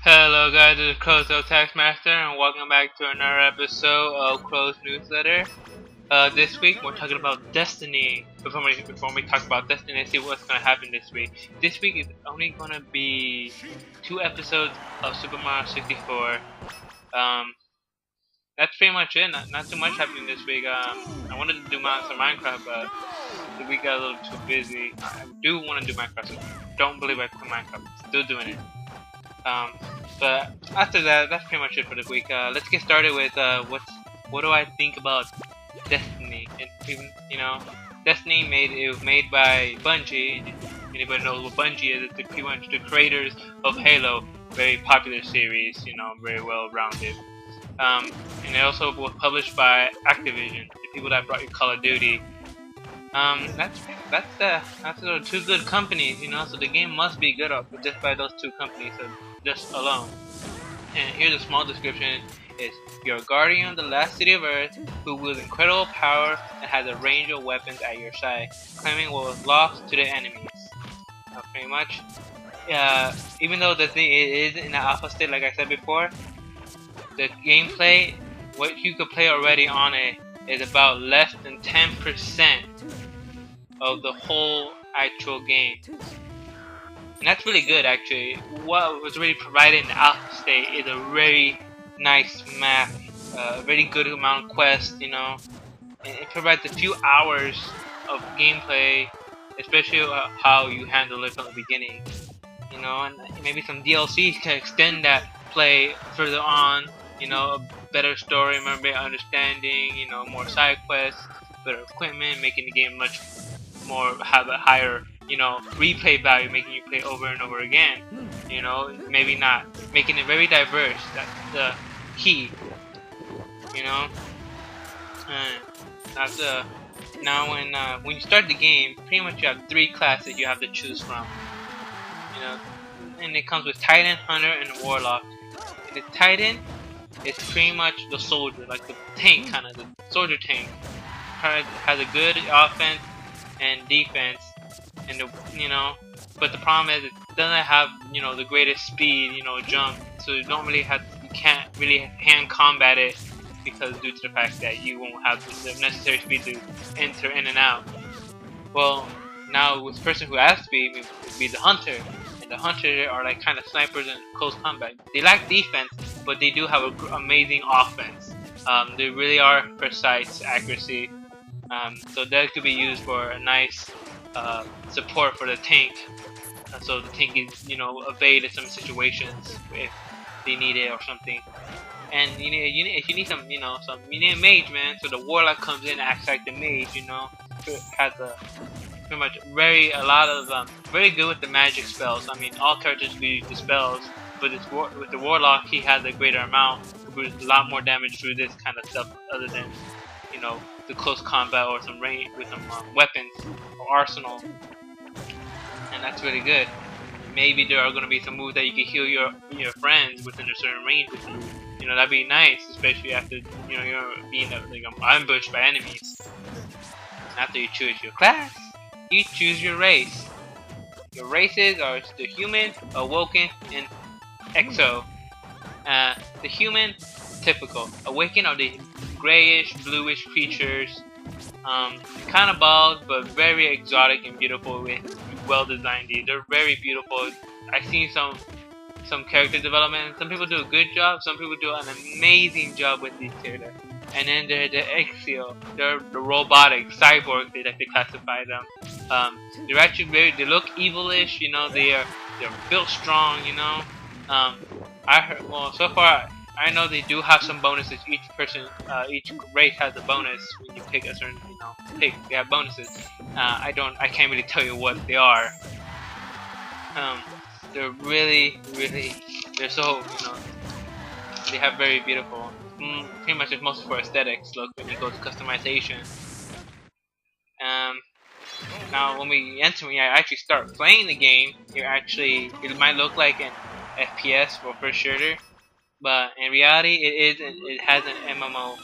Hello guys, this is Crow's Taxmaster and welcome back to another episode of Crow's Newsletter. This week we're talking about Destiny. Before we talk about Destiny, let's see what's going to happen this week. This week is only going to be 2 episodes of Super Mario 64. That's pretty much it. Not too much happening this week. I wanted to do some Minecraft, but the week got a little too busy. I do want to do Minecraft, so don't believe I quit Minecraft. Still doing it. But after that, that's pretty much it for the week. Let's get started with what do I think about Destiny? And even, Destiny was made by Bungie. Anybody knows what Bungie is? It's pretty much the creators of Halo, very popular series. Very well rounded. And it also was published by Activision, the people that brought you Call of Duty. That's the 2 good companies, so the game must be good just by those 2 companies, just alone. And here's a small description. It's, you're a guardian of the last city of Earth who wields incredible power and has a range of weapons at your side, claiming what was lost to the enemies. Pretty much. Even though the thing is in the alpha state, like I said before, the gameplay, what you could play already on it, is about less than 10% of the whole actual game. And that's really good, actually. What was really provided in the alpha state is a very nice map, very good amount of quests, and it provides a few hours of gameplay, especially how you handle it from the beginning, and maybe some DLCs can extend that play further on, a better story, better understanding, more side quests, better equipment, making the game much more, have a higher, replay value, making you play over and over again, maybe not, making it very diverse, that's the key, that's now when you start the game, pretty much you have 3 classes you have to choose from, and it comes with Titan, Hunter, and Warlock. And the Titan is pretty much the soldier, like the tank, kind of the soldier tank. Has a good offense and defense, and but the problem is it doesn't have the greatest speed, jump. So you can't really hand combat it because due to the fact that you won't have the necessary speed to enter in and out. Well, now with the person who has speed would be the hunter. And the hunters are like kind of snipers in close combat. They lack defense, but they do have an amazing offense. They really are precise accuracy. So that could be used for a nice support for the tank. So the tank is, evade in some situations if they need it or something. And if you need some, you need a mage, man. So the warlock comes in and acts like the mage, has pretty much very good with the magic spells. I mean, all characters can use the spells, but with the warlock, he has a greater amount, with a lot more damage through this kind of stuff, other than the close combat or some range with some weapons or arsenal, and that's really good. Maybe there are going to be some moves that you can heal your friends within a certain range with you. That'd be nice, especially after you're being ambushed by enemies. After you choose your class, you choose your race. Your races are the human, awoken, and exo. The human, typical. Awakened are the grayish, bluish creatures. Kind of bald, but very exotic and beautiful with well designed. They're very beautiful. I've seen some character development. Some people do a good job. Some people do an amazing job with these characters. And then they're the exio. They're the robotic cyborg. They like to classify them. They're actually they look evilish. They're built strong. I heard. Well, so far I know they do have some bonuses. Each race has a bonus when you pick a certain, pick. They have bonuses. I can't really tell you what they are. They're really, they're so, they have very beautiful. Pretty much it's mostly for aesthetics. Look, when you go to customization. Now when we actually start playing the game, it might look like an FPS or first shooter. But in reality, it has an MMO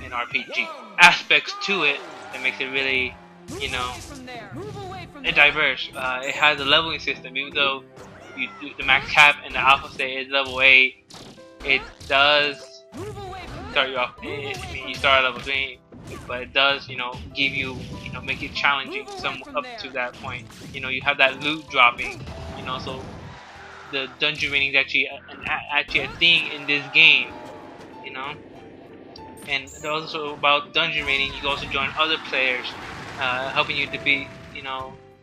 and RPG aspects to it that makes it really, diverse. It has a leveling system, even though you do the max cap and the alpha state is level 8, it does start you off. I mean, you start at level 3, but it does, give you, make it challenging some up to that point. You have that loot dropping, so the dungeon rating is actually a thing in this game, And also about dungeon rating, you can also join other players, helping you to be,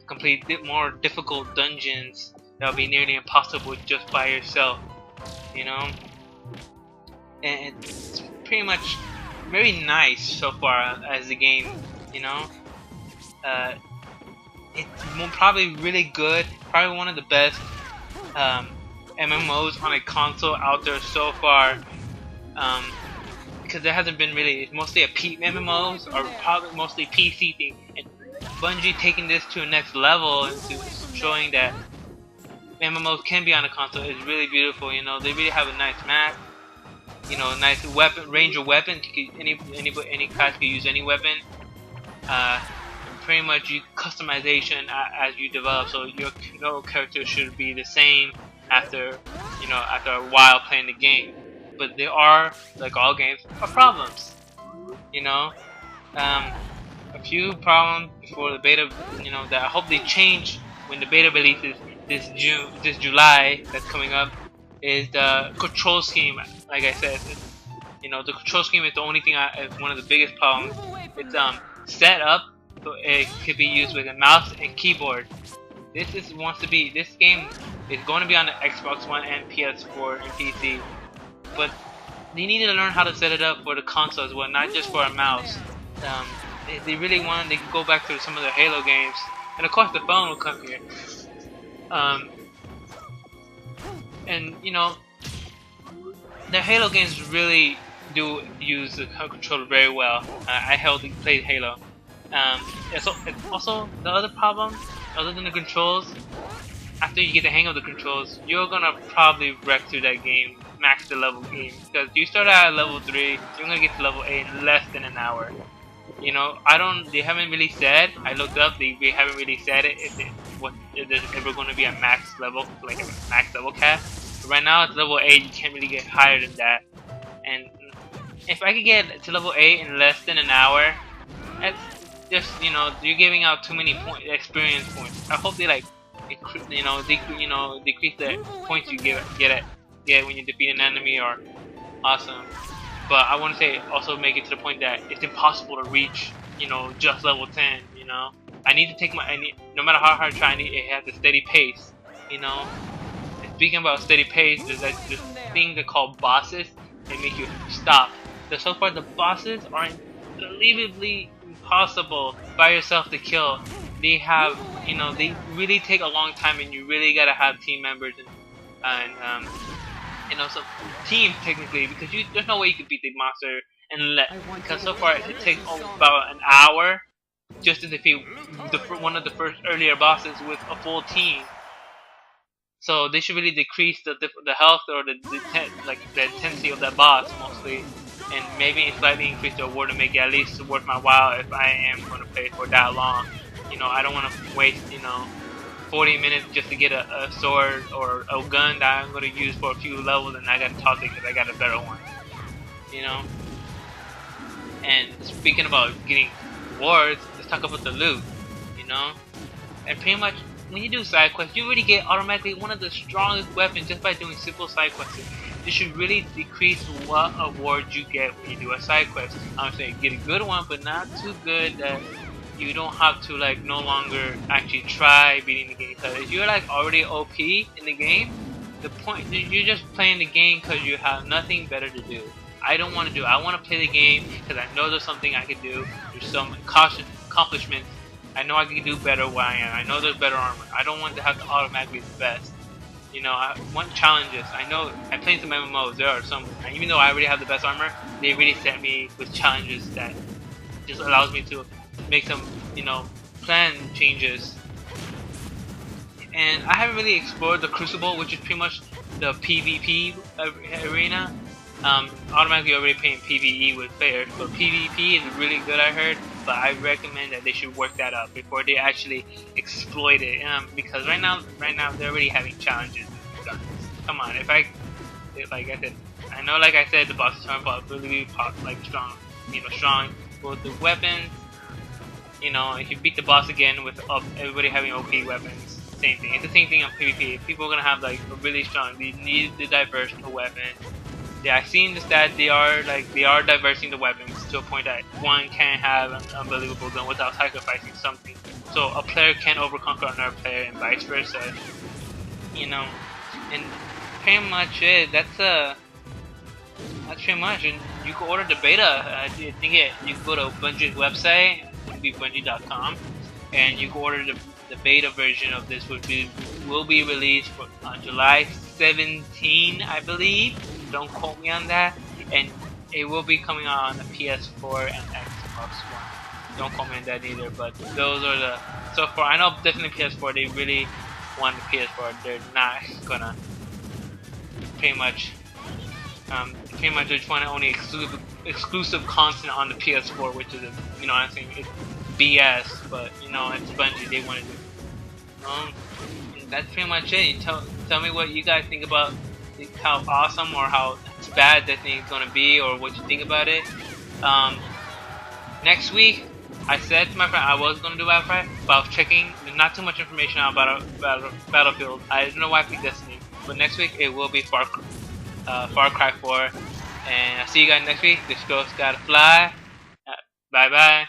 complete more difficult dungeons that'll be nearly impossible just by yourself, And it's pretty much very nice so far as the game, It's probably really good, probably one of the best MMOs on a console out there so far. Because there hasn't been really, it's mostly MMOs are probably mostly PC thing, and Bungie taking this to a next level and to showing that MMOs can be on a console is really beautiful. They really have a nice map, nice weapon range of weapons. Any class can use any weapon. Pretty much customization as you develop, so your character should be the same after a while playing the game. But there are, like all games, problems. A few problems before the beta. That I hope they change when the beta releases this July that's coming up. Is the control scheme. Like I said, the control scheme is the only thing is one of the biggest problems. It's set up so it could be used with a mouse and keyboard. This game is going to be on the Xbox One and PS4 and PC. But they need to learn how to set it up for the console as well, not just for a mouse. They really want to go back to some of the Halo games, and of course the phone will come here. And the Halo games really do use the controller very well. I played Halo. It's also the other problem, other than the controls. After you get the hang of the controls, you're gonna probably wreck through that game, max the level game, because you start out at level 3, you're gonna get to level 8 in less than an hour. They haven't really said. I looked up. They haven't really said if there's ever gonna be a max level, like a max level cap. But right now it's level 8. You can't really get higher than that. And if I could get to level 8 in less than an hour, that's just you're giving out too many experience points. I hope they decrease the points you get when you defeat an enemy or awesome. But I want to say also make it to the point that it's impossible to reach just level 10. I need to take no matter how hard I try, it has a steady pace. And speaking about steady pace, there's this thing they call bosses. They make you stop. So far the bosses are unbelievably impossible by yourself to kill. They have, they really take a long time, and you really gotta have team members and some teams technically, because there's no way you can beat the monster because so far it takes about an hour just to defeat one of the first earlier bosses with a full team. So they should really decrease the health or the intensity of that boss mostly, and maybe slightly increase the reward to make it at least worth my while if I am going to play for that long. I don't want to waste 40 minutes just to get a sword or a gun that I'm going to use for a few levels, and I got to toss it because I got a better one. And speaking about getting rewards, let's talk about the loot. And pretty much when you do side quests, you already get automatically one of the strongest weapons just by doing simple side quests. This should really decrease what awards you get when you do a side quest. I'm saying get a good one, but not too good that you don't have to no longer actually try beating the game. Because if you're already OP in the game, the point you're just playing the game because you have nothing better to do. I don't want to do it. I want to play the game because I know there's something I can do. There's some accomplishments. I know I can do better where I am. I know there's better armor. I don't want to have to automatically be the best. I want challenges. I know I played some MMOs. There are some, even though I already have the best armor, they really set me with challenges that just allows me to make some, plan changes. And I haven't really explored the Crucible, which is pretty much the PvP arena. Automatically already playing PvE with players, but PvP is really good, I heard. but I recommend that they should work that out before they actually exploit it. Because right now they're already having challenges with guns. Come on, like I said, I know, like I said, the bosses are really like strong, strong with the weapons. If you beat the boss again with everybody having OP weapons, same thing. It's the same thing on PvP. People are gonna have like a really strong. They need the diverse weapon. Yeah, I've seen this that they are diversing the weapons to a point that one can't have an unbelievable gun without sacrificing something. So a player can overconquer another player and vice versa. And pretty much it. That's pretty much. And you can order the beta. I think you can go to Bungie's website. Be bungie.com, and you can order the beta version of this. Will be released on July 17, I believe. Don't quote me on that. And it will be coming out on the PS4 and Xbox One. Don't quote me on that either. But those are so far. I know definitely PS4. They really want the PS4. They're not gonna pretty much they just want only exclusive content on the PS4, which is what I'm saying, it's BS, but it's Bungie, they want to do. That's pretty much it. Tell me what you guys think about how awesome or how bad that thing is gonna be, or what you think about it. Next week, I said to my friend I was gonna do Battlefield, but I was checking. There's not too much information about Battlefield. I don't know why I picked Destiny, but next week it will be Far Cry 4. And I'll see you guys next week. This girl's gotta fly. Bye bye.